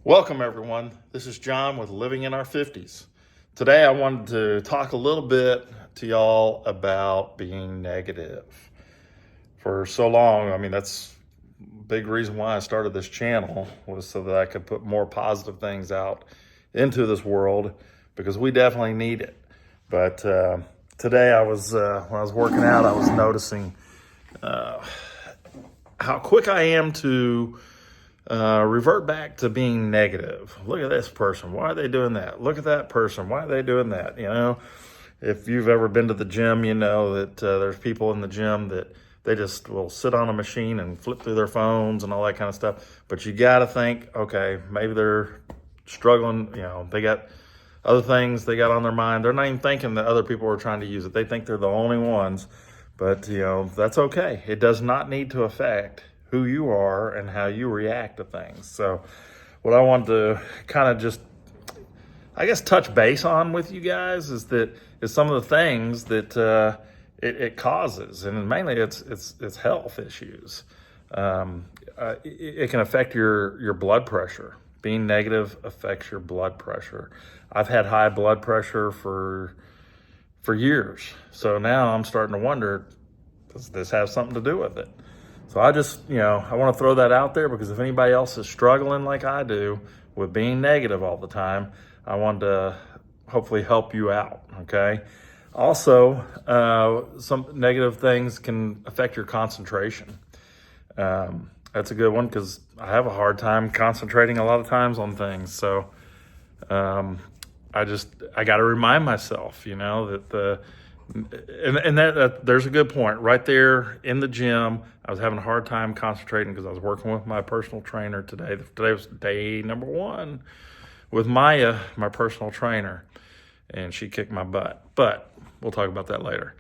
Welcome, everyone. This is John with Living in Our 50s. Today, I wanted to talk a little bit to y'all about being negative. For so long, that's a big reason why I started this channel, was so that I could put more positive things out into this world, because we definitely need it. But today, when I was working out, I was noticing how quick I am to revert back to being negative. Look at this person. Why are they doing that? Look at that person. Why are they doing that? If you've ever been to the gym, you know that there's people in the gym that they just will sit on a machine and flip through their phones and all that kind of stuff. But you got to think, okay, maybe they're struggling. They got other things they got on their mind. They're not even thinking that other people are trying to use it. They think they're the only ones. But, that's okay. It does not need to affect who you are and how you react to things. So what I want to kind of just, touch base on with you guys is some of the things that it causes, and mainly it's health issues. It can affect your blood pressure. Being negative affects your blood pressure. I've had high blood pressure for years. So now I'm starting to wonder, does this have something to do with it? So I want to throw that out there, because if anybody else is struggling like I do with being negative all the time, I want to hopefully help you out, okay? Also, some negative things can affect your concentration. That's a good one, because I have a hard time concentrating a lot of times on things. So I got to remind myself, that there's a good point right there in the gym. I was having a hard time concentrating because I was working with my personal trainer today. Today was day number 1 with Maya, my personal trainer, and she kicked my butt. But we'll talk about that later.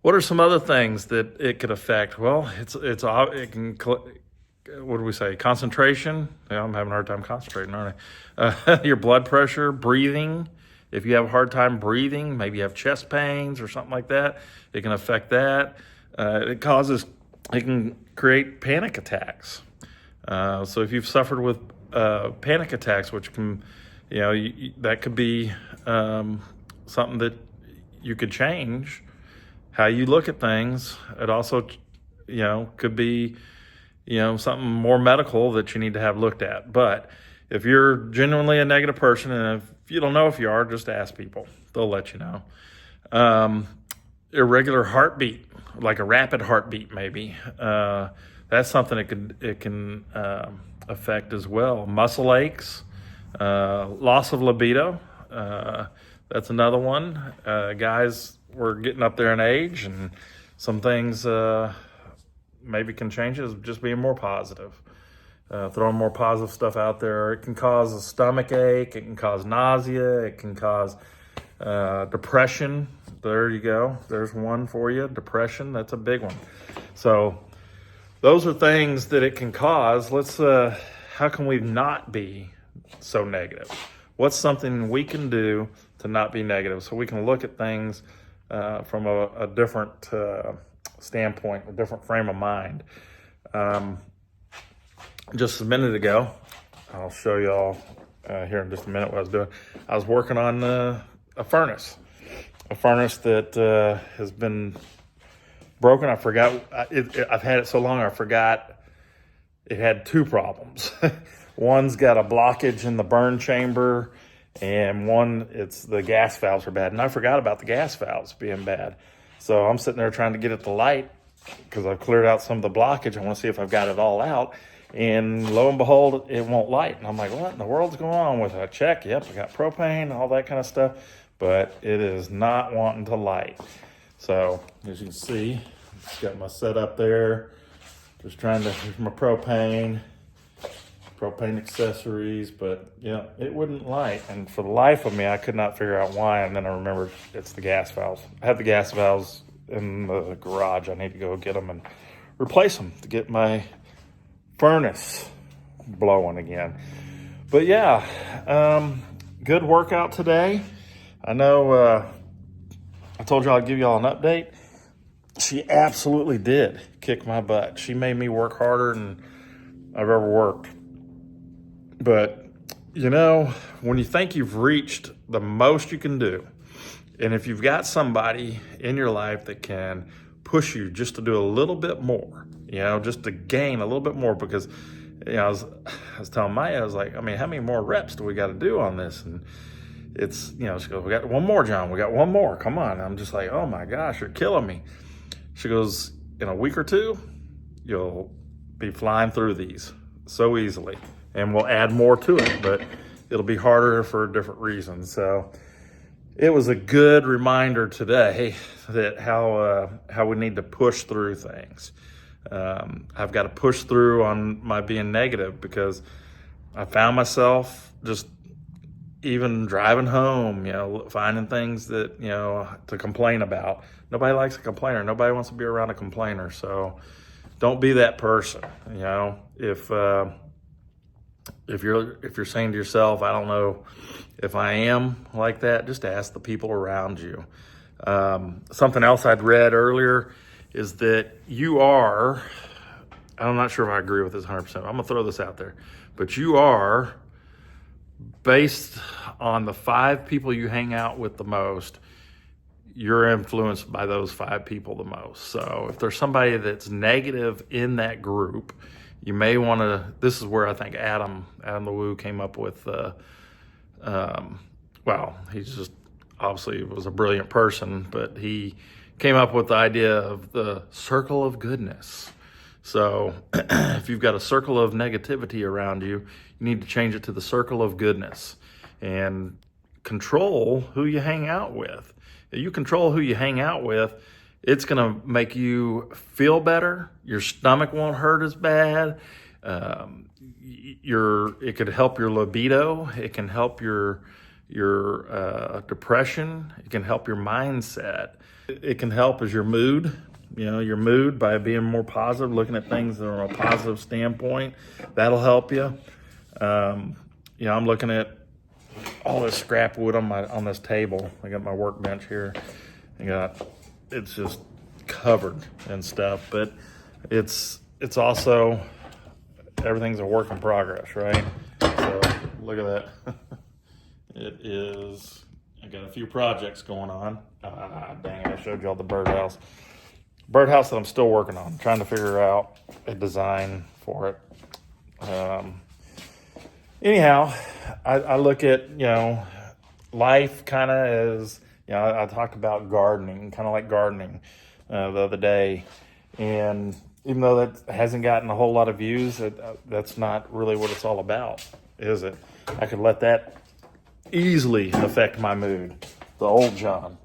What are some other things that it could affect? Well, it can. What do we say? Concentration. Yeah, I'm having a hard time concentrating, aren't I? Your blood pressure, breathing. If you have a hard time breathing, maybe you have chest pains or something like that, it can affect that. It can create panic attacks. So if you've suffered with panic attacks, which can, that could be something that you could change how you look at things. It also, could be, something more medical that you need to have looked at. But if you're genuinely a negative person, and if you don't know if you are, just ask people. They'll let you know. Irregular heartbeat, like a rapid heartbeat maybe. That's something it can affect as well. Muscle aches, loss of libido. That's another one. Guys, we're getting up there in age, and some things maybe can change it, just being more positive. Throwing more positive stuff out there. It can cause a stomach ache. It can cause nausea. It can cause depression. There you go. There's one for you. Depression. That's a big one. So those are things that it can cause. How can we not be so negative? What's something we can do to not be negative, so we can look at things from a different standpoint, a different frame of mind? Just a minute ago, I'll show y'all here in just a minute what I was doing. I was working on a furnace that has been broken. I forgot. I've had it so long, I forgot it had 2 problems. One's got a blockage in the burn chamber, and one, it's the gas valves are bad. And I forgot about the gas valves being bad. So I'm sitting there trying to get it to light, because I've cleared out some of the blockage. I want to see if I've got it all out. And lo and behold, it won't light. And I'm like, what in the world's going on with it? I check. Yep, I got propane, all that kind of stuff. But it is not wanting to light. So as you can see, just got my setup there. Just trying to, here's my propane accessories. But it wouldn't light. And for the life of me, I could not figure out why. And then I remembered it's the gas valves. I have the gas valves in the garage. I need to go get them and replace them to get my furnace blowing again. But good workout today. I know I told y'all I'd give y'all an update. She absolutely did kick my butt. She made me work harder than I've ever worked. But You know, when you think you've reached the most you can do, and if you've got somebody in your life that can push you just to do a little bit more, just to gain a little bit more, because, I was telling Maya, I was like, I mean, how many more reps do we got to do on this? And it's, she goes, we got one more, John. We got one more. Come on. And I'm just like, oh my gosh, you're killing me. She goes, in a week or two, you'll be flying through these so easily. And we'll add more to it, but it'll be harder for different reasons. So it was a good reminder today that how we need to push through things. I've got to push through on my being negative, because I found myself just even driving home, finding things that, to complain about. Nobody likes a complainer. Nobody wants to be around a complainer. So don't be that person. If you're saying to yourself, I don't know if I am like that, just ask the people around you. Something else I'd read earlier is that I'm not sure if I agree with this 100%. I'm gonna throw this out there, but you are, based on the 5 people you hang out with the most, you're influenced by those 5 people the most. So if there's somebody that's negative in that group, you may want to, this is where I think Adam LeWoo came up with, he's just, obviously was a brilliant person, but he came up with the idea of the circle of goodness. So if you've got a circle of negativity around you, you need to change it to the circle of goodness and control who you hang out with. If you control who you hang out with, it's going to make you feel better. Your stomach won't hurt as bad. It could help your libido. It can help your depression. It can help your mindset. It can help as your mood. Your mood, by being more positive, looking at things from a positive standpoint. That'll help you. I'm looking at all this scrap wood on this table. I got my workbench here. It's just covered and stuff, but it's also, everything's a work in progress, right? So look at that. It is, I got a few projects going on. Dang it, I showed you all the birdhouse that I'm still working on, trying to figure out a design for it. Anyhow, I look at, life kind of as, I talked about gardening, kind of like gardening the other day. And even though that hasn't gotten a whole lot of views, that's not really what it's all about, is it? I could let that easily affect my mood. The old John,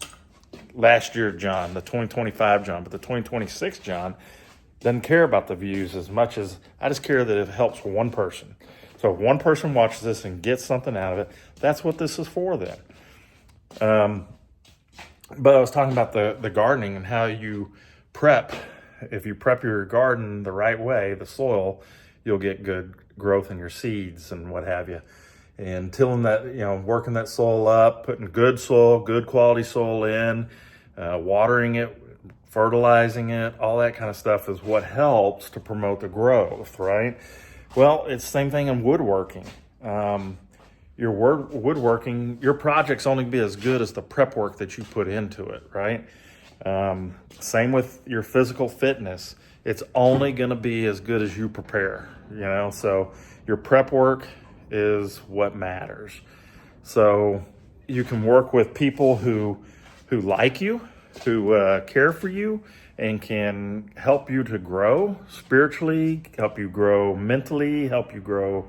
last year John, the 2025 John, but the 2026 John doesn't care about the views as much as I just care that it helps one person. So if one person watches this and gets something out of it, that's what this is for then. But I was talking about the gardening and how you prep. If you prep your garden the right way, the soil, you'll get good growth in your seeds and what have you. And tilling that, working that soil up, putting good soil, good quality soil in, watering it, fertilizing it, all that kind of stuff is what helps to promote the growth, right? Well, it's the same thing in woodworking. Woodworking, your project's only be as good as the prep work that you put into it, right? Same with your physical fitness. It's only going to be as good as you prepare, so your prep work is what matters. So you can work with people who like you, who care for you, and can help you to grow spiritually, help you grow mentally, help you grow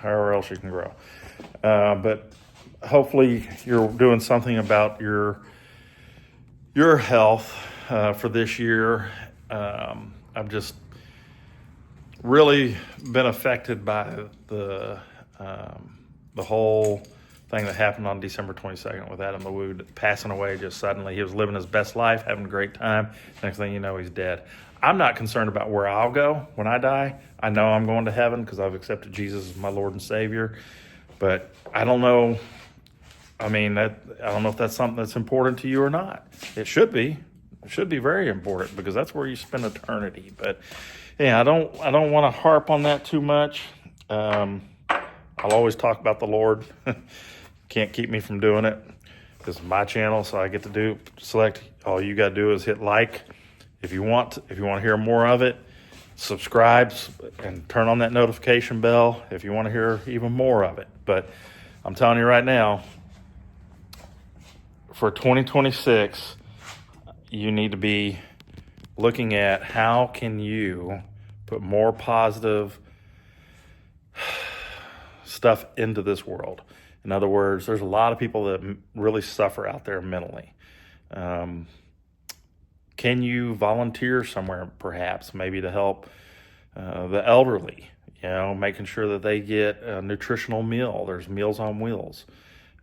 however else you can grow. But hopefully you're doing something about your health for this year. I've just really been affected by the whole thing that happened on December 22nd with Adam LeWoo passing away just suddenly. He was living his best life, having a great time. Next thing you know, he's dead. I'm not concerned about where I'll go when I die. I know I'm going to heaven because I've accepted Jesus as my Lord and Savior. But I don't know. I don't know if that's something that's important to you or not. It should be. It should be very important because that's where you spend eternity. But yeah, I don't want to harp on that too much. I'll always talk about the Lord. Can't keep me from doing it. This is my channel, so I get to select. All you got to do is hit like. If you want to hear more of it, subscribe and turn on that notification bell if you want to hear even more of it. But I'm telling you right now, for 2026, you need to be looking at how can you put more positive stuff into this world. In other words, there's a lot of people that really suffer out there mentally. Can you volunteer somewhere, perhaps, maybe to help the elderly, making sure that they get a nutritional meal? There's Meals on Wheels.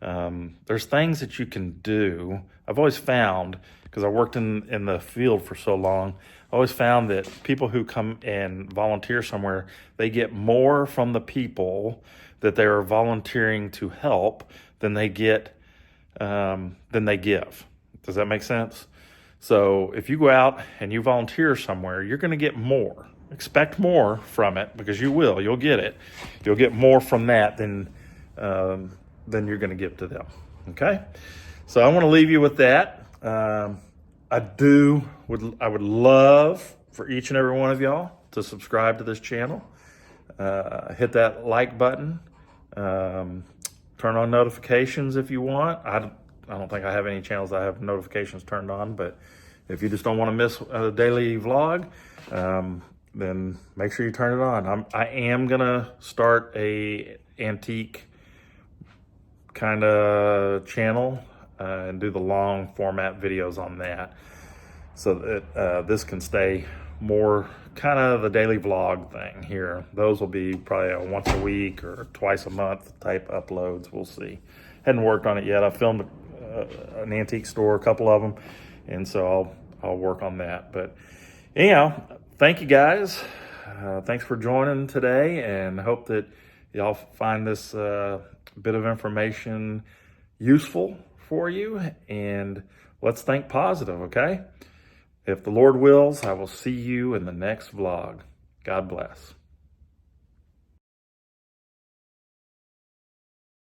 There's things that you can do. I've always found, because I worked in the field for so long, I always found that people who come and volunteer somewhere, they get more from the people that they are volunteering to help than they give. Does that make sense? So if you go out and you volunteer somewhere, you're going to get more. Expect more from it, because you will. You'll get it. You'll get more from that than you're going to give to them. Okay? So I want to leave you with that. I would love for each and every one of y'all to subscribe to this channel. Hit that like button. Turn on notifications if you want. I don't think I have any channels that have notifications turned on, but if you just don't want to miss a daily vlog, then make sure you turn it on. I am gonna start a antique kind of channel and do the long format videos on that, so that this can stay more kind of the daily vlog thing here. Those will be probably a once a week or twice a month type uploads. We'll see. Hadn't worked on it yet. I filmed an antique store, a couple of them, and so I'll work on that. But anyhow, thank you guys. Thanks for joining today, and hope that y'all find this bit of information useful for you. And let's think positive, okay? If the Lord wills, I will see you in the next vlog. God bless.